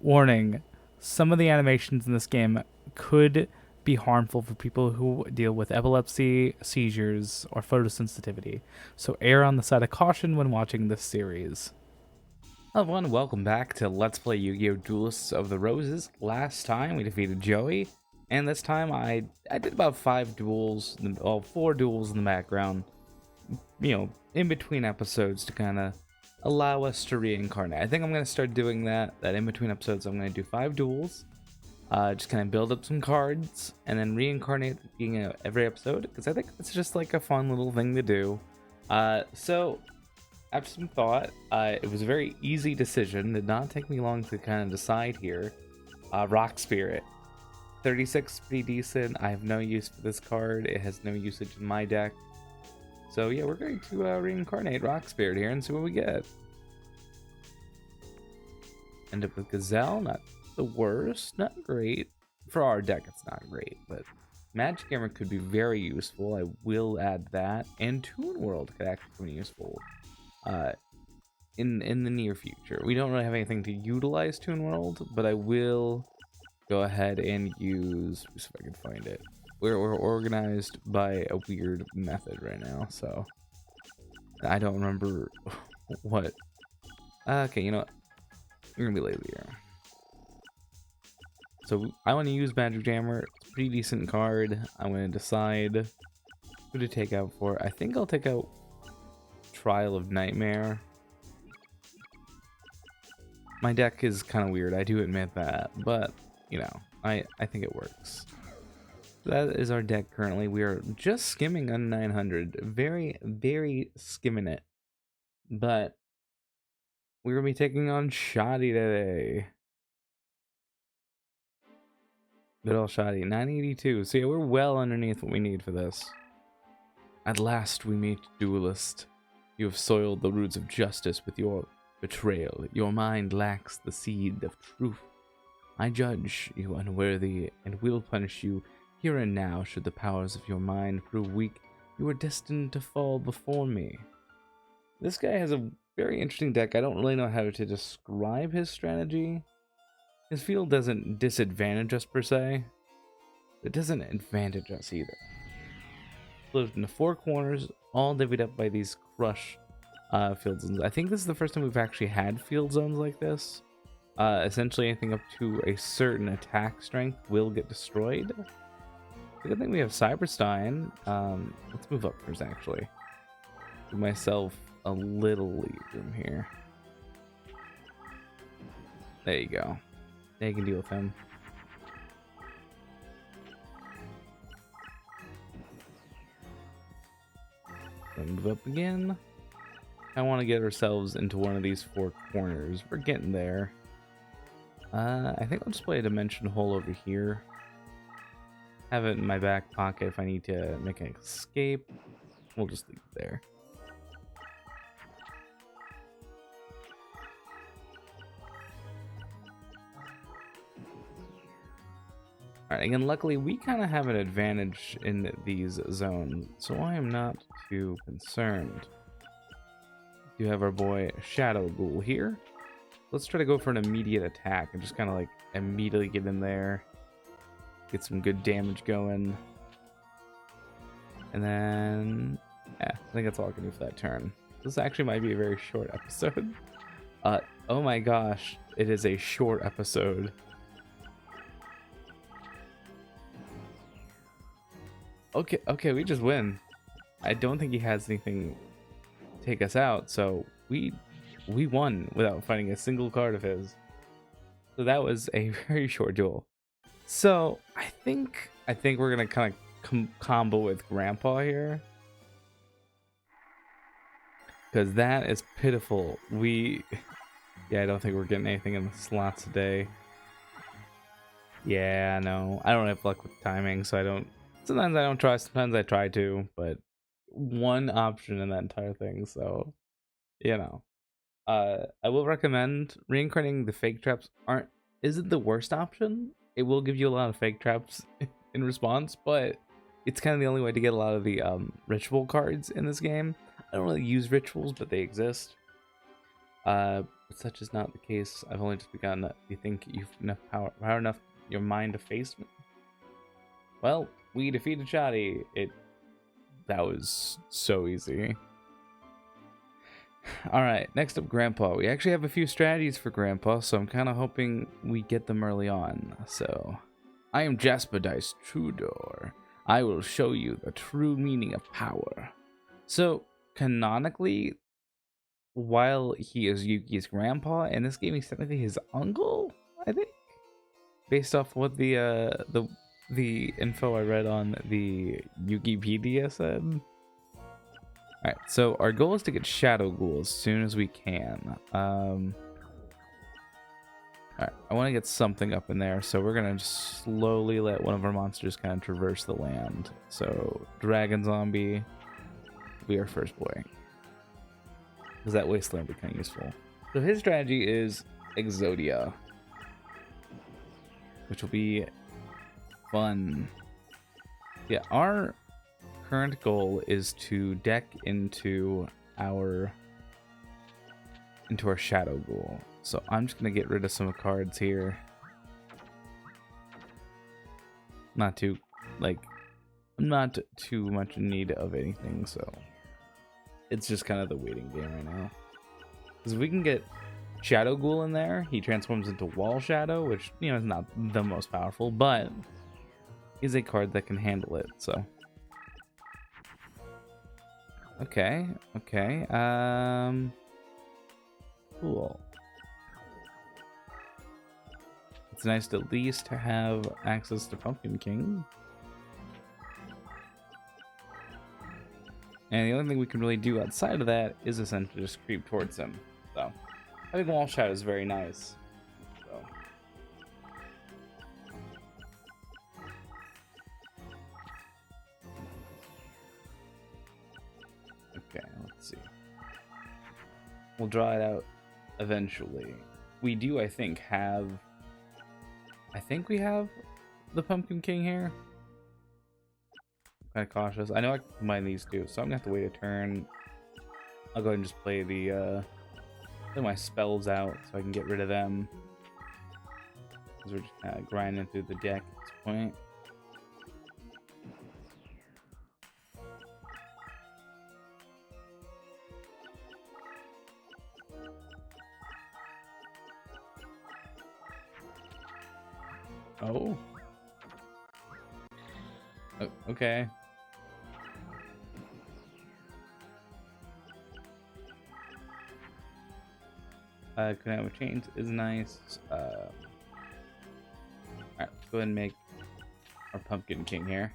Warning, some of the animations in this game could be harmful for people who deal with epilepsy, seizures, or photosensitivity, so err on the side of caution when watching this series. Hello everyone, welcome back to Let's Play Yu-Gi-Oh! Duelists of the Roses. Last time we defeated Joey, and this time I did about 5 duels, well, 4 duels in the background, in between episodes to kind of allow us to reincarnate. I think I'm going to start doing that in between episodes. I'm going to do 5 duels, just kind of build up some cards, and then reincarnate at the beginning of every episode, because I think it's just like a fun little thing to do. So after some thought, it was a very easy decision. Did not take me long to kind of decide here. Rock Spirit. 36 is pretty decent. I have no use for this card. It has no usage in my deck. So yeah, we're going to reincarnate Rock Spirit here and see what we get. End up with Gazelle. Not the worst. Not great. For our deck, it's not great. But Magic Hammer could be very useful. I will add that. And Toon World could actually be useful. In the near future. We don't really have anything to utilize Toon World, but I will go ahead and use, if I can find it. We're organized by a weird method right now, so I don't remember what. Okay, you know what? We're gonna be lazy here. So I want to use Magic Jammer. It's a pretty decent card. I'm gonna decide who to take out for. I think I'll take out Trial of Nightmare. My deck is kind of weird, I do admit that, but you know, I think it works. That is our deck currently. We are just skimming on 900, very skimming it. But we're gonna be taking on Shoddy today. Good old Shoddy, 982. So yeah, we're well underneath what we need for this. At last we meet, Duelist. You have soiled the roots of justice with your betrayal. Your mind lacks the seed of truth. I judge you unworthy and will punish you here and now. Should the powers of your mind prove weak, you are destined to fall before me. This guy has a very interesting deck. I don't really know how to describe his strategy. His field doesn't disadvantage us per se. It doesn't advantage us either. Split into 4 corners, all divvied up by these crush field zones. I think this is the first time we've actually had field zones like this. Essentially anything up to a certain attack strength will get destroyed. The good thing we have Cyberstein. Let's move up first, actually. Give myself a little lead room here. There you go. Now you can deal with him. Move up again. I want to get ourselves into one of these 4 corners. We're getting there. I think I'll just play a dimension hole over here. Have it in my back pocket if I need to make an escape. We'll just leave it there. Alright, again, luckily we kind of have an advantage in these zones, so I am not too concerned. We have our boy Shadow Ghoul here. Let's try to go for an immediate attack and just kind of like immediately get in there. Get some good damage going. And then, yeah, I think that's all I can do for that turn. This actually might be a very short episode. Oh my gosh, it is a short episode. Okay, we just win. I don't think he has anything to take us out, so we won without fighting a single card of his. So that was a very short duel. So I think we're gonna kind of combo with Grandpa here, because that is pitiful. Yeah, I don't think we're getting anything in the slots today. Yeah, no, I don't have luck with timing, so I don't. Sometimes I don't try. Sometimes I try to, but one option in that entire thing. So you know, I will recommend reincarnating. The fake traps isn't the worst option. It will give you a lot of fake traps in response, but it's kind of the only way to get a lot of the ritual cards in this game. I don't really use rituals, but they exist. But But such is not the case. I've only just begun. Do you think you've enough power enough your mind to face me? Well, we defeated Shoddy. That was so easy. Alright, next up, Grandpa. We actually have a few strategies for Grandpa, so I'm kind of hoping we get them early on. So, I am Jasper Dice Tudor. I will show you the true meaning of power. So, canonically, while he is Yugi's grandpa, in this game he's technically his uncle, I think? Based off what the info I read on the Yugipedia said. Alright, so our goal is to get Shadow Ghoul as soon as we can. Alright, I want to get something up in there, so we're going to just slowly let one of our monsters kind of traverse the land. So, Dragon Zombie will be our first boy. Because that Wasteland will be kind of useful. So his strategy is Exodia, which will be fun. Yeah, our current goal is to deck into our Shadow Ghoul. So I'm just gonna get rid of some cards here. I'm not too much in need of anything, so it's just kind of the waiting game right now. Because if we can get Shadow Ghoul in there, he transforms into Wall Shadow, which, you know, is not the most powerful, but is a card that can handle it, so. Okay. Cool. It's nice to at least have access to Pumpkin King. And the only thing we can really do outside of that is essentially just creep towards him. So, I think Wall Shadow is very nice. So. Okay, let's see. We'll draw it out eventually. We do, I think, have... we have the Pumpkin King here. Kind of cautious. I know I can combine these two, so I'm gonna have to wait a turn. I'll go ahead and just play play my spells out so I can get rid of them. Because we're just kind of grinding through the deck at this point. Oh. Okay. Couldn't have a chains is nice. Alright, let's go ahead and make our Pumpkin King here.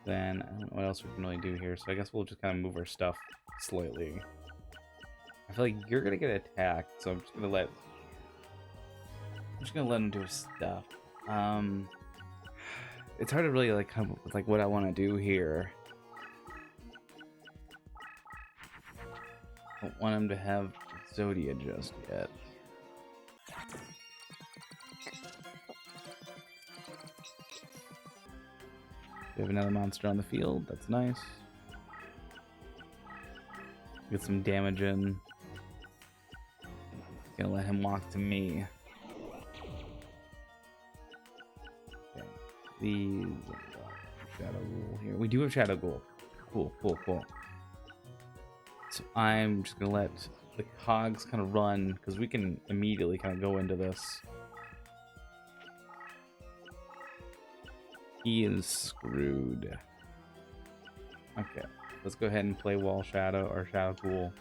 Then I don't know what else we can really do here, so I guess we'll just kind of move our stuff slightly. I feel like you're gonna get attacked, so I'm just gonna let him do his stuff. It's hard to really like come up with like what I want to do here. I don't want him to have Zodia just yet. We have another monster on the field. That's nice. Get some damage in. Gonna let him walk to me. Okay. These Shadow Ghoul here. We do have Shadow Ghoul. Cool. So I'm just gonna let the cogs kind of run because we can immediately kind of go into this. He is screwed. Okay, let's go ahead and play Wall Shadow or Shadow Ghoul.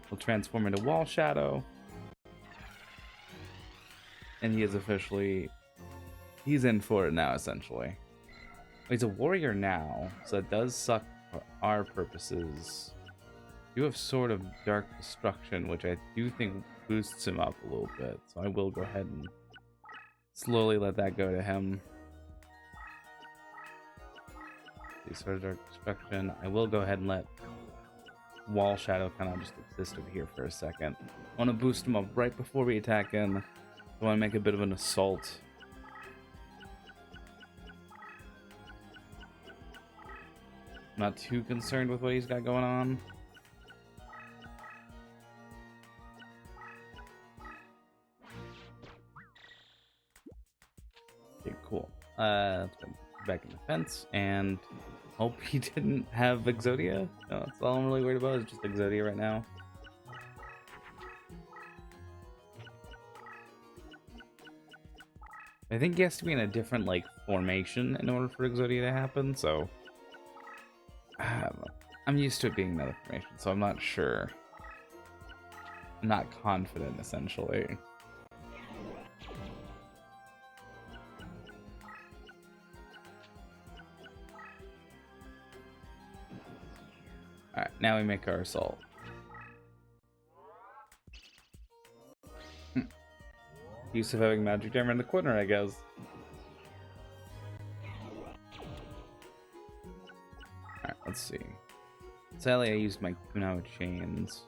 We'll transform into Wall Shadow. And he is officially... he's in for it now, essentially. He's a warrior now, so it does suck for our purposes. You have Sword of Dark Destruction, which I do think boosts him up a little bit. So I will go ahead and slowly let that go to him. Sword of Dark Destruction. I will go ahead and let Wall Shadow kind of just exist over here for a second. I want to boost him up right before we attack him. I want to make a bit of an assault. Not too concerned with what he's got going on. Okay, cool. Let's go back in the fence and hope he didn't have Exodia. No, that's all I'm really worried about is just Exodia right now. I think he has to be in a different like formation in order for Exodia to happen, so I'm used to it being another formation, so I'm not sure. I'm not confident, essentially. Alright, now we make our assault. Use of having magic jammer in the corner, I guess. Alright, let's see. Sadly, I used my Kunao chains.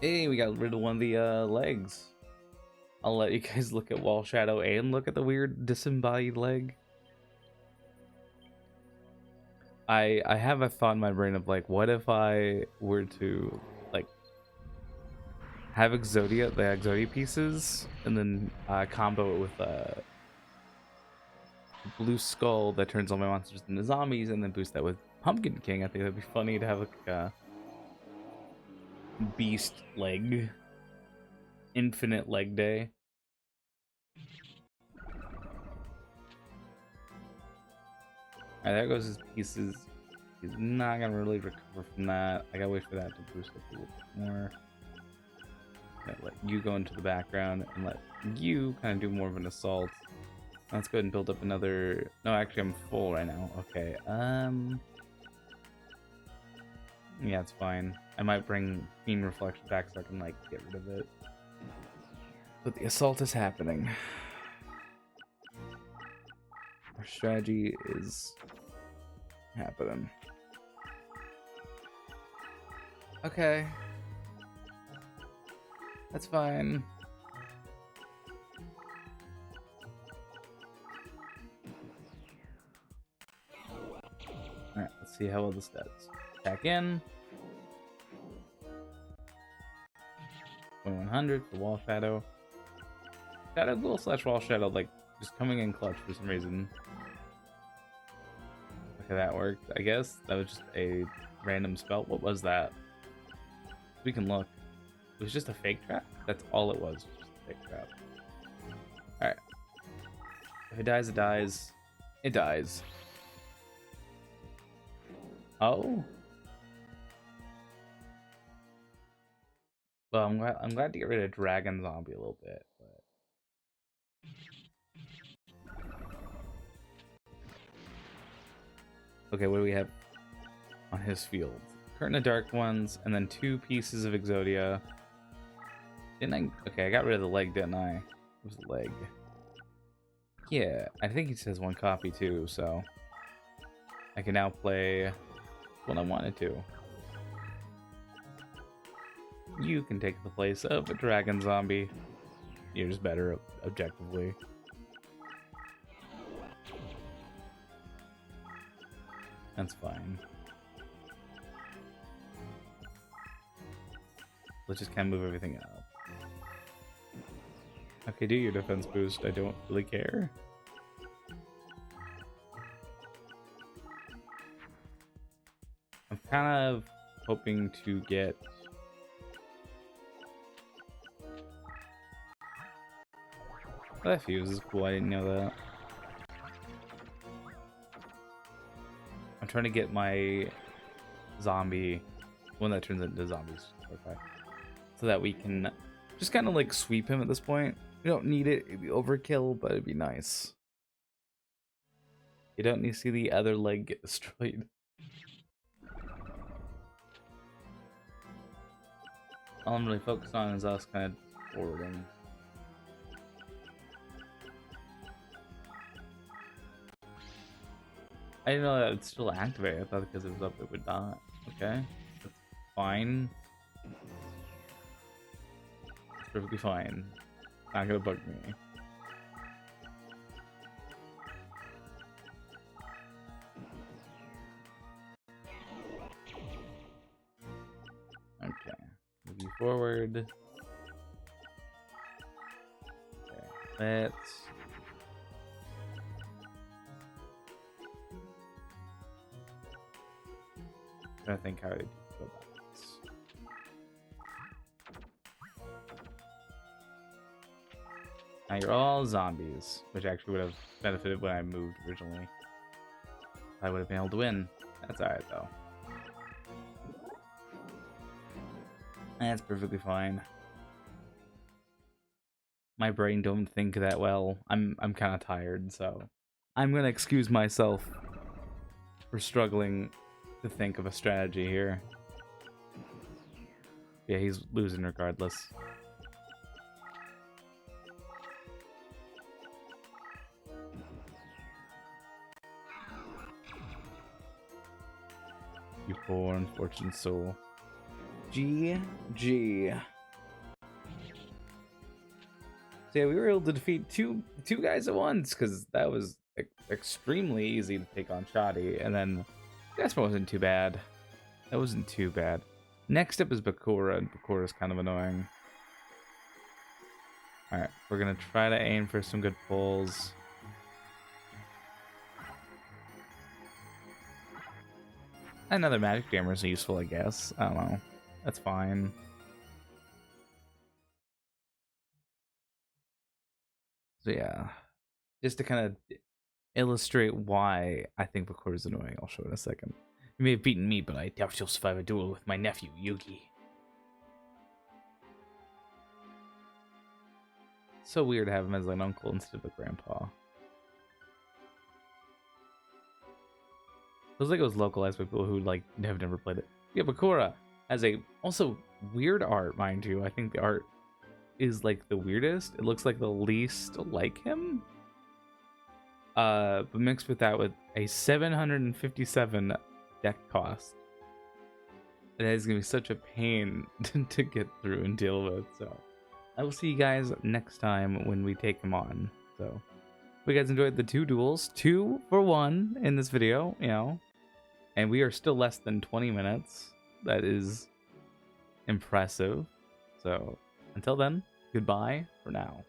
Hey, we got rid of one of the legs. I'll let you guys look at Wall Shadow and look at the weird disembodied leg. I have a thought in my brain of like, what if I were to like have Exodia, the Exodia pieces, and then combo it with a blue skull that turns all my monsters into zombies, and then boost that with Pumpkin King. I think that'd be funny to have like a beast leg, infinite leg day. Alright, there goes his pieces. He's not gonna really recover from that. I gotta wait for that to boost up a little bit more. Let you go into the background and let you kind of do more of an assault. Let's go ahead and build up another. No, actually, I'm full right now. Okay. Yeah, it's fine. I might bring Fiend Reflection back so I can like get rid of it. But the assault is happening. Our strategy is happening. Okay. That's fine. Alright, let's see how well this does. Back in. 2100 for Wall Shadow. Shadow Ghoul / Wall Shadow, like, just coming in clutch for some reason. Okay, that worked, I guess. That was just a random spell. What was that? We can look. It was just a fake trap? That's all it was. Just a fake trap. Alright. If it dies, it dies. It dies. Oh? Well, I'm glad to get rid of Dragon Zombie a little bit, but okay, what do we have on his field? Curtain of Dark Ones, and then 2 pieces of Exodia. Didn't I? Okay, I got rid of the leg, didn't I? It was the leg. Yeah, I think he says 1 copy too, so I can now play what I wanted to. You can take the place of a Dragon Zombie. You're just better objectively. That's fine. Let's just kind of move everything up. Okay, do your defense boost. I don't really care. I'm kind of hoping to get that fuse is cool. I didn't know that. I'm trying to get my zombie, one that turns into zombies, okay, so that we can just kind of like sweep him at this point. We don't need it. It'd be overkill, but it'd be nice. You don't need to see the other leg get destroyed. All I'm really focused on is us kind of forwarding. I didn't know that it's still activated. I thought because it was up it would not. Okay, that's fine. perfectly fine. Not gonna bug me. Okay, moving forward. Okay, let's. I think how to go about this. Now you're all zombies, which actually would have benefited when I moved originally. I would have been able to win. That's alright though. That's perfectly fine. My brain don't think that well. I'm kind of tired, so I'm gonna excuse myself for struggling to think of a strategy here. Yeah, he's losing regardless. You poor unfortunate soul. GG. So yeah, we were able to defeat two guys at once, because that was extremely easy to take on Shoddy, and then Jasper wasn't too bad. That wasn't too bad. Next up is Bakura, and Bakura's kind of annoying. Alright, we're gonna try to aim for some good pulls. Another magic jammer is useful, I guess. I don't know. That's fine. So yeah, just to kind of illustrate why I think Bakura is annoying, I'll show it in a second. You may have beaten me, but I doubt you'll survive a duel with my nephew, Yugi. So weird to have him as an uncle instead of a grandpa. Feels like it was localized by people who like have never played it. Yeah, Bakura has a also weird art, mind you. I think the art is like the weirdest. It looks like the least like him. But mixed with that with a 757 deck cost. That is gonna be such a pain to get through and deal with. So I will see you guys next time when we take him on. So if you guys enjoyed the 2 duels, 2 for 1 in this video, you know. And we are still less than 20 minutes. That is impressive. So until then, goodbye for now.